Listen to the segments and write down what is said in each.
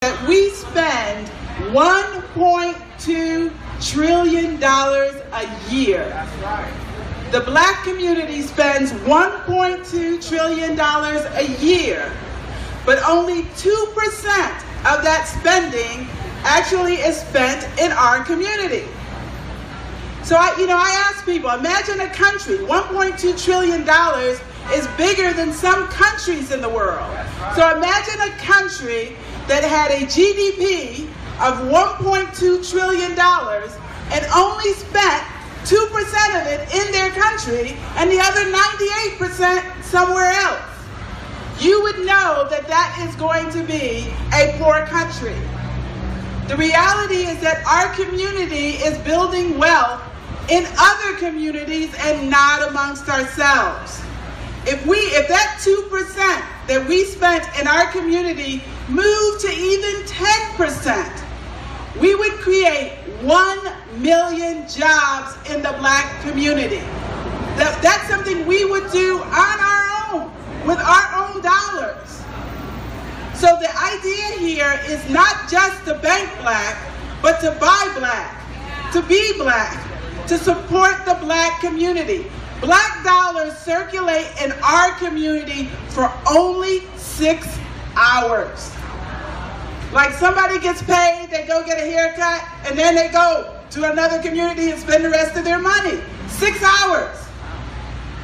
that we spend $1.2 trillion a year. That's right. The black community spends $1.2 trillion a year, but only 2% of that spending actually is spent in our community. So I ask people, imagine a country, $1.2 trillion is bigger than some countries in the world. So imagine a country that had a GDP of $1.2 trillion and only spent 2% of it in their country and the other 98% somewhere else. You would know that that is going to be a poor country. The reality is that our community is building wealth in other communities and not amongst ourselves. If that 2% that we spent in our community moved to even 10%, we would create 1 million jobs in the black community. That's something we would do on our own, with our own dollars. So the idea here is not just to bank black, but to buy black, to be black, to support the black community. Black dollars circulate in our community for only 6 hours. Like somebody gets paid, they go get a haircut, and then they go to another community and spend the rest of their money. 6 hours.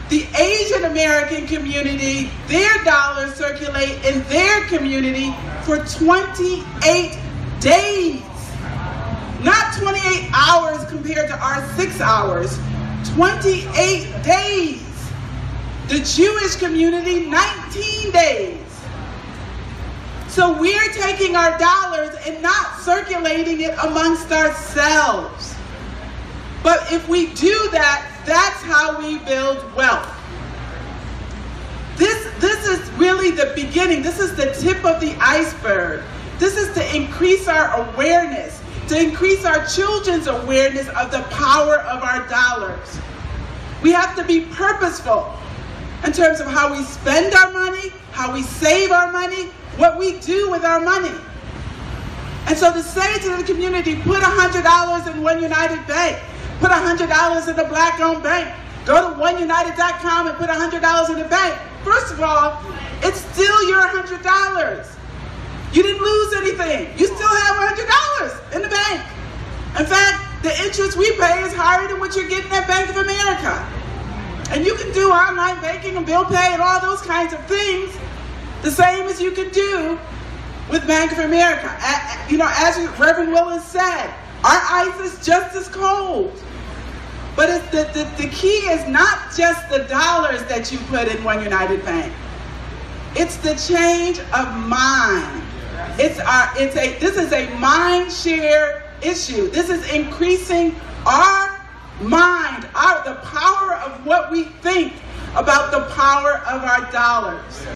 The Asian American community, their dollars circulate in their community for 28 days. Not 28 hours compared to our 6 hours, 28 days. The Jewish community, 19 days. So we're taking our dollars and not circulating it amongst ourselves. But if we do that, that's how we build wealth. This is really the beginning. This is the tip of the iceberg. This is to increase our awareness, to increase our children's awareness of the power of our dollars. We have to be purposeful in terms of how we spend our money, how we save our money, what we do with our money. And so to say to the community, put $100 in One United Bank, put $100 in a black-owned bank, go to oneunited.com and put $100 in the bank. First of all, it's still your $100. You didn't lose anything. You still have $100 in the bank. In fact, the interest we pay is higher than what you're getting at Bank of America. And you can do online banking and bill pay and all those kinds of things the same as you can do with Bank of America. As Reverend Willis said, our ice is just as cold. But the key is not just the dollars that you put in One United Bank. It's the change of mind. This is a mind share issue. This is increasing our mind, the power of what we think about the power of our dollars.